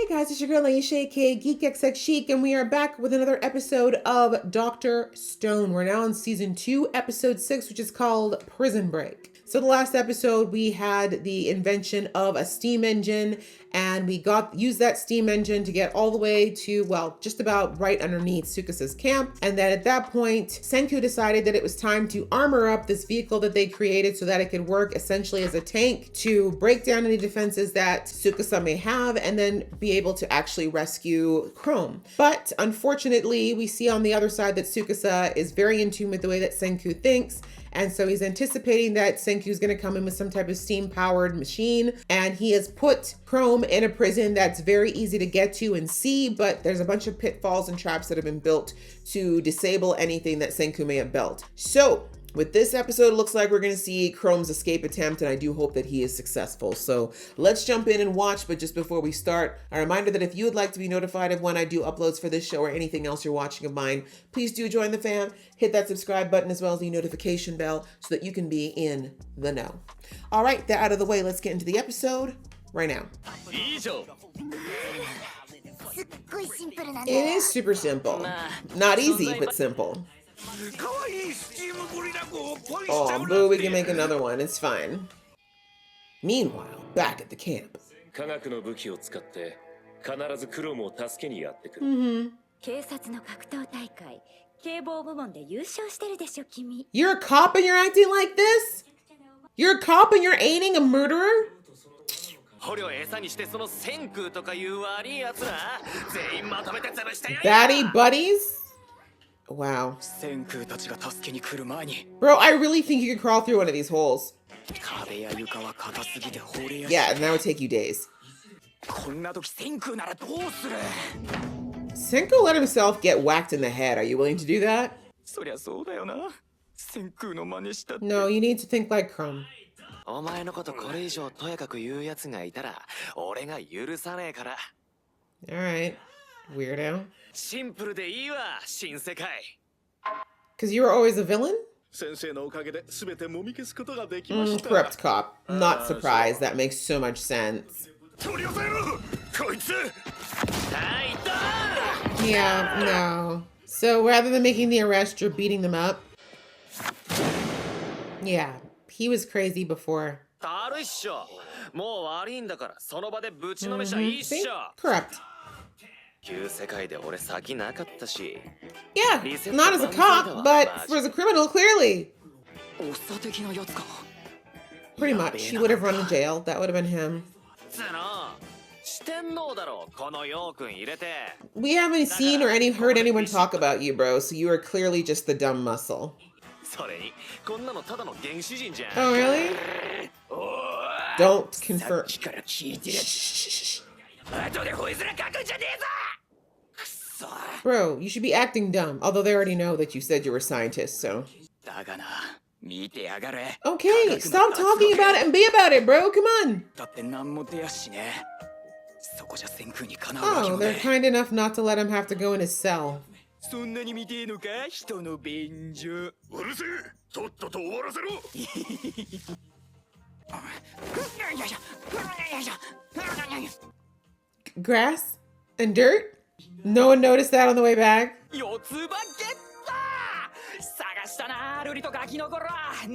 guys, it's your girl Aisha, aka Geek XX Chic, and we are back with another episode of Dr. Stone. We're now on season 2, episode 6, which is called Prison Break. So the last episode, we had the invention of a steam engine, and we used that steam engine to get all the way to, well, just about right underneath Tsukusa's camp. And then at that point, Senku decided that it was time to armor up this vehicle that they created so that it could work essentially as a tank to break down any defenses that Tsukusa may have and then be able to actually rescue Chrome. But unfortunately, we see on the other side that Tsukusa is very in tune with the way that Senku thinks. And so he's anticipating that Senku's going to come in with some type of steam-powered machine. And he has put Chrome in a prison that's very easy to get to and see, but there's a bunch of pitfalls and traps that have been built to disable anything that Senku may have built. So with this episode, it looks like we're going to see Chrome's escape attempt, and I do hope that he is successful. So let's jump in and watch. But just before we start, a reminder that if you would like to be notified of when I do uploads for this show or anything else you're watching of mine, please do join the fam. Hit that subscribe button as well as the notification bell so that you can be in the know. All right, that out of the way, let's get into the episode right now. It is super simple. Not easy, but simple. Oh, boo, we can make another one. It's fine. Meanwhile, back at the camp. You're a cop and you're acting like this? You're a cop and you're aiding a murderer? Baddie buddies? Wow. Bro, I really think you could crawl through one of these holes. Yeah, and that would take you days. Senku let himself get whacked in the head. Are you willing to do that? No, you need to think like Chrome. Alright, weirdo. Because you were always a villain? Corrupt cop. Not surprised. That makes so much sense. Yeah, no. So rather than making the arrest, you're beating them up? Yeah, he was crazy before. See? Corrupt. Yeah, not as a cop, but as a criminal, clearly. Pretty much. He would have run in jail. That would have been him. We haven't seen or heard anyone talk about you, bro, so you are clearly just the dumb muscle. Oh, really? Don't confirm. Bro, you should be acting dumb, although they already know that you said you were a scientist, so. Okay, stop talking about it and be about it, bro, come on! Oh, they're kind enough not to let him have to go in his cell. Grass? And dirt? No one noticed that on the way back?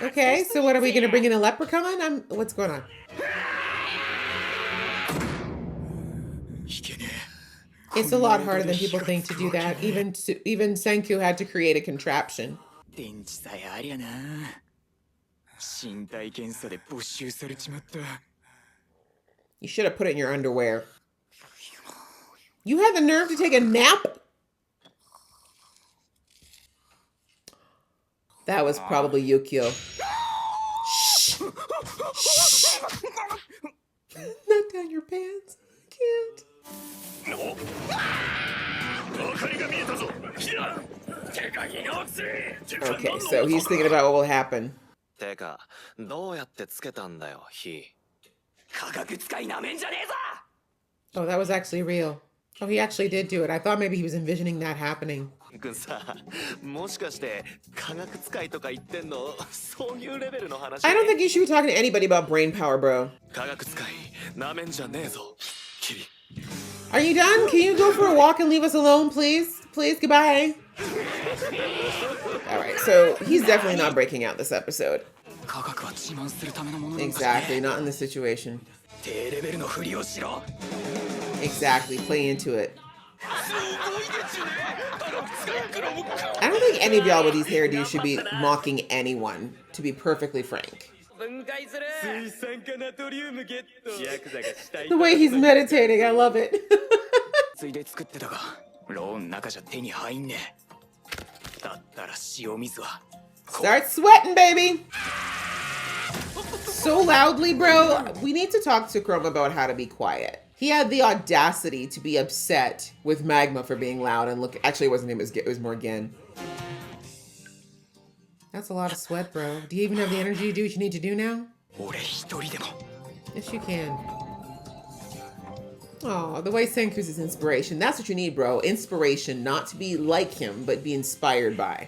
Okay, so what, are we gonna bring in a leprechaun? What's going on? It's a lot harder than people think to do that. Even Senku had to create a contraption. You should have put it in your underwear. You had the nerve to take a nap? That was probably Yukio. Shh. Shh. Not down your pants. I can't. Okay, so he's thinking about what will happen. Oh, that was actually real. Oh, he actually did do it. I thought maybe he was envisioning that happening. I don't think you should be talking to anybody about brain power, bro. Are you done? Can you go for a walk and leave us alone, please? Please, goodbye. All right, so he's definitely not breaking out this episode. Exactly, not in this situation. Exactly, play into it. I don't think any of y'all with these hairdos should be mocking anyone, to be perfectly frank. The way he's meditating, I love it. Start sweating, baby. So loudly, bro. We need to talk to Chrome about how to be quiet. He had the audacity to be upset with Magma for being loud and look. Actually, it wasn't him. It was Morgan. That's a lot of sweat, bro. Do you even have the energy to do what you need to do now? Yes, you can. Oh, the way Senku's is inspiration. That's what you need, bro. Inspiration, not to be like him, but be inspired by.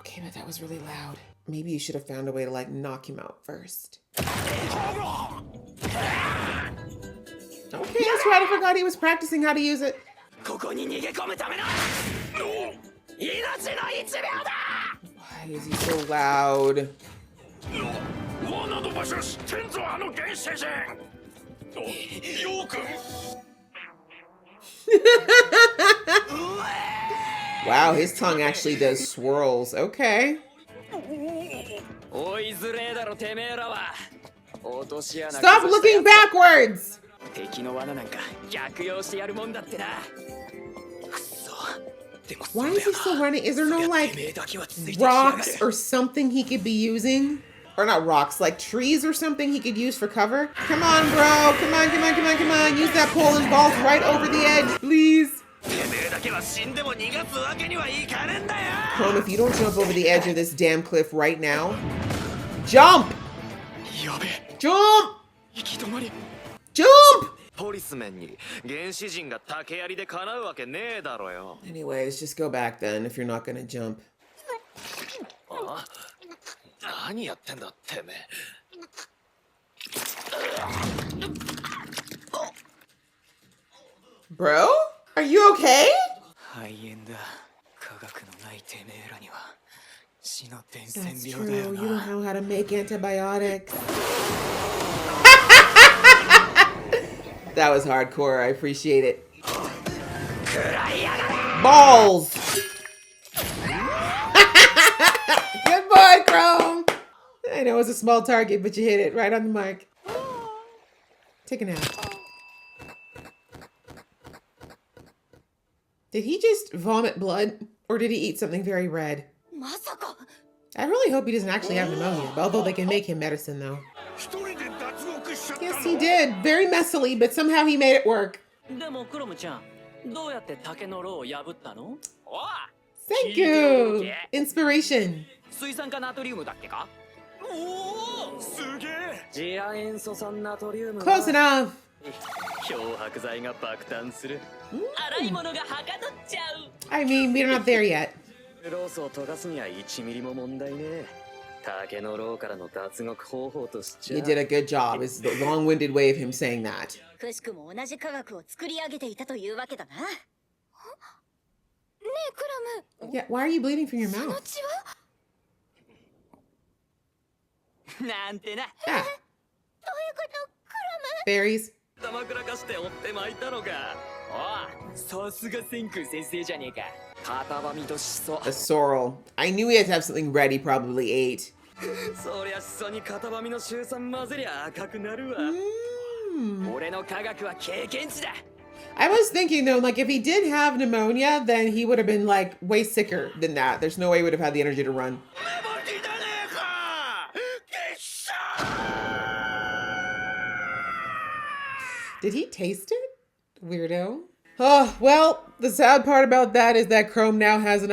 Okay, but that was really loud. Maybe you should have found a way to, like, knock him out first. Okay, that's right. I forgot he was practicing how to use it. Why is he so loud? Wow, his tongue actually does swirls. Okay. Stop looking backwards! Why is he still running? Is there no, like, rocks or something he could be using? Or not rocks, like trees or something he could use for cover? Come on, bro. Come on, come on, come on, come on. Use that pole and vault right over the edge, please. Chrome, if you don't jump over the edge of this damn cliff right now, jump! Jump! Jump! Anyways, just go back then if you're not gonna jump. Bro? Are you okay? That's true. You don't know how to make antibiotics. That was hardcore. I appreciate it. Balls! Good boy, Chrome! I know it was a small target, but you hit it right on the mark. Take a nap. Did he just vomit blood? Or did he eat something very red? I really hope he doesn't actually have pneumonia, although they can make him medicine, though. Yes, he did. Very messily, but somehow he made it work. Thank you! Inspiration. Close enough. I mean, we're not there yet. You did a good job. It's the long-winded way of him saying that. Yeah, why are you bleeding from your mouth? Ah. Berries. A sorrel. I knew he had to have something ready, probably 8. I was thinking though, like if he did have pneumonia, then he would have been like way sicker than that. There's no way he would have had the energy to run. Did he taste it? Weirdo. Oh, well, the sad part about that is that Chrome now has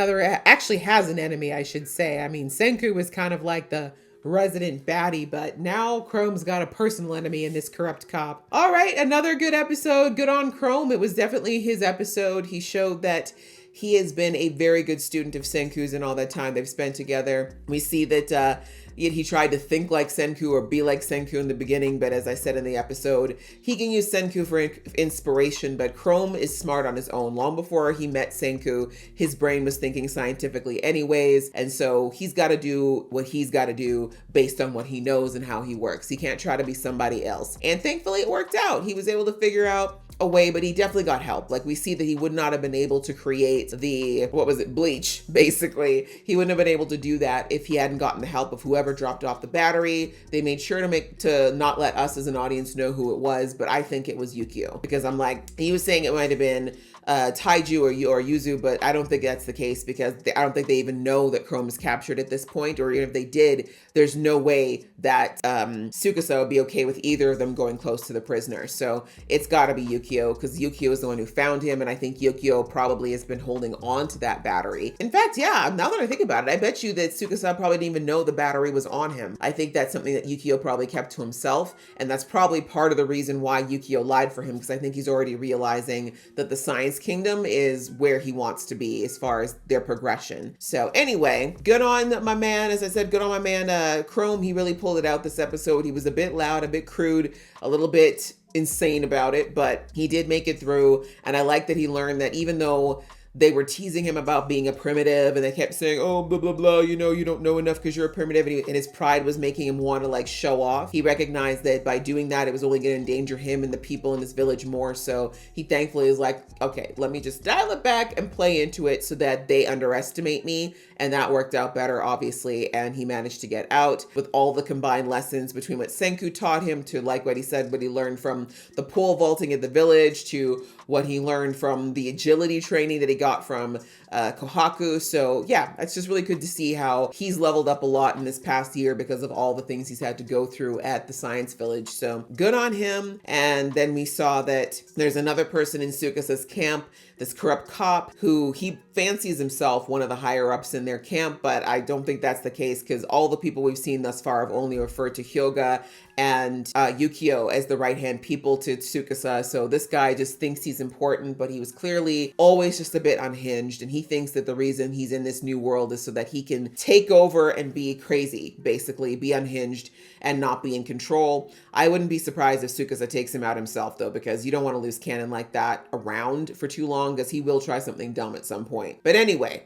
actually has an enemy, I should say. I mean, Senku was kind of like the resident baddie, but now Chrome's got a personal enemy in this corrupt cop. All right, another good episode. Good on Chrome. It was definitely his episode. He showed that he has been a very good student of Senku's in all that time they've spent together. We see that Yet he tried to think like Senku or be like Senku in the beginning, but as I said in the episode, he can use Senku for inspiration, but Chrome is smart on his own. Long before he met Senku, his brain was thinking scientifically anyways, and so he's got to do what he's got to do based on what he knows and how he works. He can't try to be somebody else. And thankfully it worked out. He was able to figure out a way, but he definitely got help. Like, we see that he would not have been able to create the, bleach, basically. He wouldn't have been able to do that if he hadn't gotten the help of whoever dropped off the battery. They made sure to not let us as an audience know who it was, but I think it was Yukio, because I'm like, he was saying it might have been Taiju or Yuzu, but I don't think that's the case, because I don't think they even know that Chrome is captured at this point, or even if they did, there's no way that Tsukasa would be okay with either of them going close to the prisoner. So it's got to be Yukio, because Yukio is the one who found him, and I think Yukio probably has been holding on to that battery. In fact, yeah, now that I think about it, I bet you that Tsukasa probably didn't even know the battery was on him. I think that's something that Yukio probably kept to himself, and that's probably part of the reason why Yukio lied for him, because I think he's already realizing that the Science Kingdom is where he wants to be as far as their progression. So anyway, good on my man. As I said, good on my man Chrome. He really pulled it out this episode. He was a bit loud, a bit crude, a little bit insane about it, but he did make it through. And I like that he learned that even though they were teasing him about being a primitive, and they kept saying, oh, blah, blah, blah, you don't know enough because you're a primitive, and his pride was making him want to like show off. He recognized that by doing that, it was only going to endanger him and the people in this village more. So he thankfully is like, okay, let me just dial it back and play into it so that they underestimate me. And that worked out better, obviously. And he managed to get out with all the combined lessons between what Senku taught him, to like what he said, what he learned from the pole vaulting at the village, to what he learned from the agility training that he got from Kohaku. So yeah, it's just really good to see how he's leveled up a lot in this past year because of all the things he's had to go through at the Science Village. So good on him. And then we saw that there's another person in Tsukasa's camp, this corrupt cop, who he fancies himself one of the higher ups in their camp, but I don't think that's the case, because all the people we've seen thus far have only referred to Hyoga and Yukio as the right-hand people to Tsukasa. So this guy just thinks he's important, but he was clearly always just a bit unhinged, and he thinks that the reason he's in this new world is so that he can take over and be crazy, basically be unhinged and not be in control. I wouldn't be surprised if Tsukasa takes him out himself, though, because you don't want to lose canon like that around for too long, because he will try something dumb at some point. But anyway,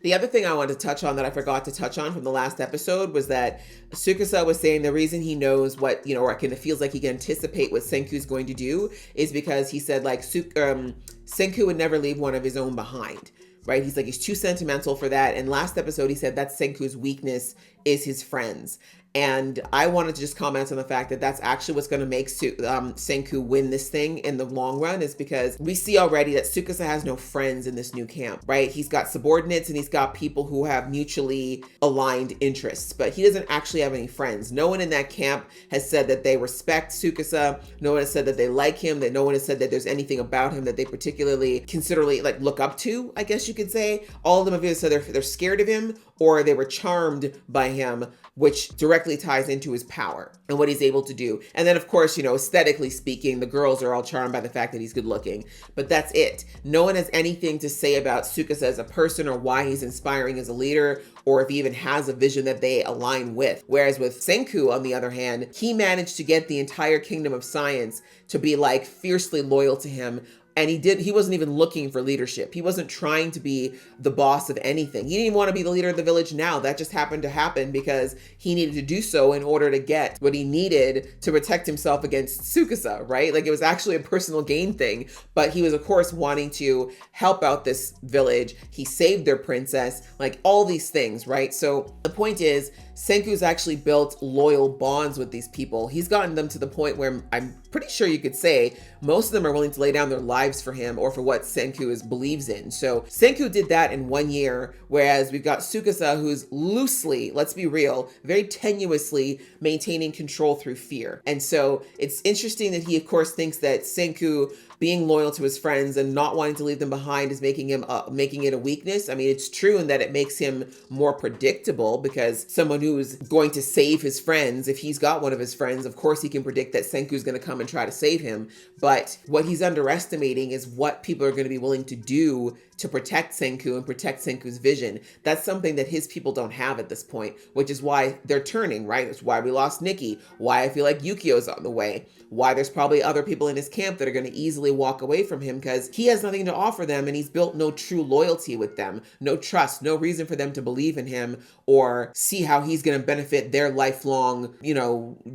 the other thing I wanted to touch on that I forgot to touch on from the last episode was that Tsukasa was saying the reason he knows what, or it feels like he can anticipate what Senku's going to do is because he said like Senku would never leave one of his own behind. Right? He's like, he's too sentimental for that. And last episode, he said that's Senku's weakness is his friends. And I wanted to just comment on the fact that that's actually what's going to make Senku win this thing in the long run, is because we see already that Tsukasa has no friends in this new camp, right? He's got subordinates and he's got people who have mutually aligned interests, but he doesn't actually have any friends. No one in that camp has said that they respect Tsukasa. No one has said that they like him, that no one has said that there's anything about him that they particularly considerably like look up to, I guess you could say. All of them have either said they're scared of him or they were charmed by him, which directly ties into his power and what he's able to do. And then, of course, aesthetically speaking, the girls are all charmed by the fact that he's good looking, but that's it. No one has anything to say about Tsukasa as a person or why he's inspiring as a leader, or if he even has a vision that they align with. Whereas with Senku, on the other hand, he managed to get the entire kingdom of science to be like fiercely loyal to him. And he wasn't even looking for leadership. He wasn't trying to be the boss of anything. He didn't even want to be the leader of the village now. That just happened to happen because he needed to do so in order to get what he needed to protect himself against Tsukasa, right? Like, it was actually a personal gain thing, but he was, of course, wanting to help out this village. He saved their princess, like all these things, right? So the point is, Senku's actually built loyal bonds with these people. He's gotten them to the point where I'm pretty sure you could say most of them are willing to lay down their lives for him or for what Senku believes in. So Senku did that in 1 year, whereas we've got Tsukasa, who's loosely, let's be real, very tenuously maintaining control through fear. And so it's interesting that he, of course, thinks that Senku being loyal to his friends and not wanting to leave them behind is making him making it a weakness. I mean, it's true in that it makes him more predictable, because someone who's going to save his friends, if he's got one of his friends, of course he can predict that Senku's going to come and try to save him. But what he's underestimating is what people are going to be willing to do to protect Senku and protect Senku's vision. That's something that his people don't have at this point, which is why they're turning, right? It's why we lost Nikki, why I feel like Yukio's on the way, why there's probably other people in his camp that are going to easily walk away from him, because he has nothing to offer them and he's built no true loyalty with them, no trust, no reason for them to believe in him or see how he's going to benefit their lifelong,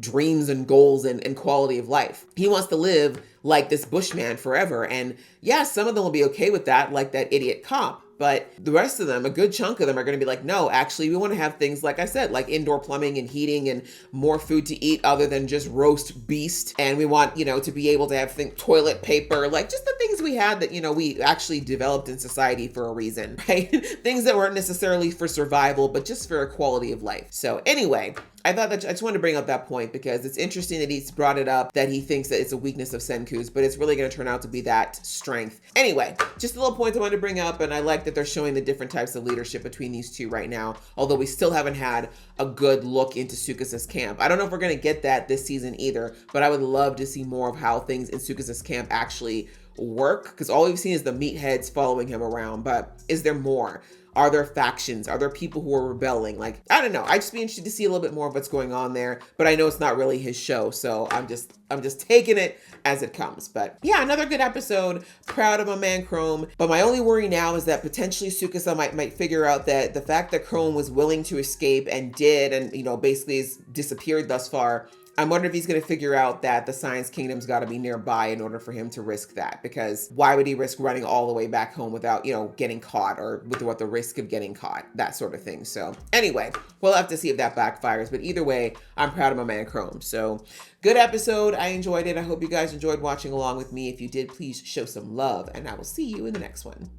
dreams and goals and quality of life. He wants to live like this bushman forever. And yeah, some of them will be okay with that, like that idiot cop. But the rest of them, a good chunk of them, are going to be like, no, actually, we want to have things, like I said, like indoor plumbing and heating and more food to eat other than just roast beast. And we want, to be able to have toilet paper, like just the things we had that, we actually developed in society for a reason, right? Things that weren't necessarily for survival, but just for a quality of life. So anyway, I thought that I just wanted to bring up that point because it's interesting that he's brought it up, that he thinks that it's a weakness of Senku's, but it's really going to turn out to be that strength. Anyway, just a little point I wanted to bring up, and I like that they're showing the different types of leadership between these two right now, although we still haven't had a good look into Tsukusa's camp. I don't know if we're going to get that this season either, but I would love to see more of how things in Tsukusa's camp actually work, because all we've seen is the meatheads following him around, but is there more? Are there factions? Are there people who are rebelling? Like, I don't know. I'd just be interested to see a little bit more of what's going on there, but I know it's not really his show, so I'm just taking it as it comes. But yeah, another good episode. Proud of my man Chrome. But my only worry now is that potentially Tsukasa might figure out that the fact that Chrome was willing to escape and did, and basically has disappeared thus far, I'm wondering if he's going to figure out that the Science Kingdom's got to be nearby in order for him to risk that. Because why would he risk running all the way back home without, getting caught, or with what the risk of getting caught, that sort of thing. So anyway, we'll have to see if that backfires. But either way, I'm proud of my man Chrome. So good episode. I enjoyed it. I hope you guys enjoyed watching along with me. If you did, please show some love, and I will see you in the next one.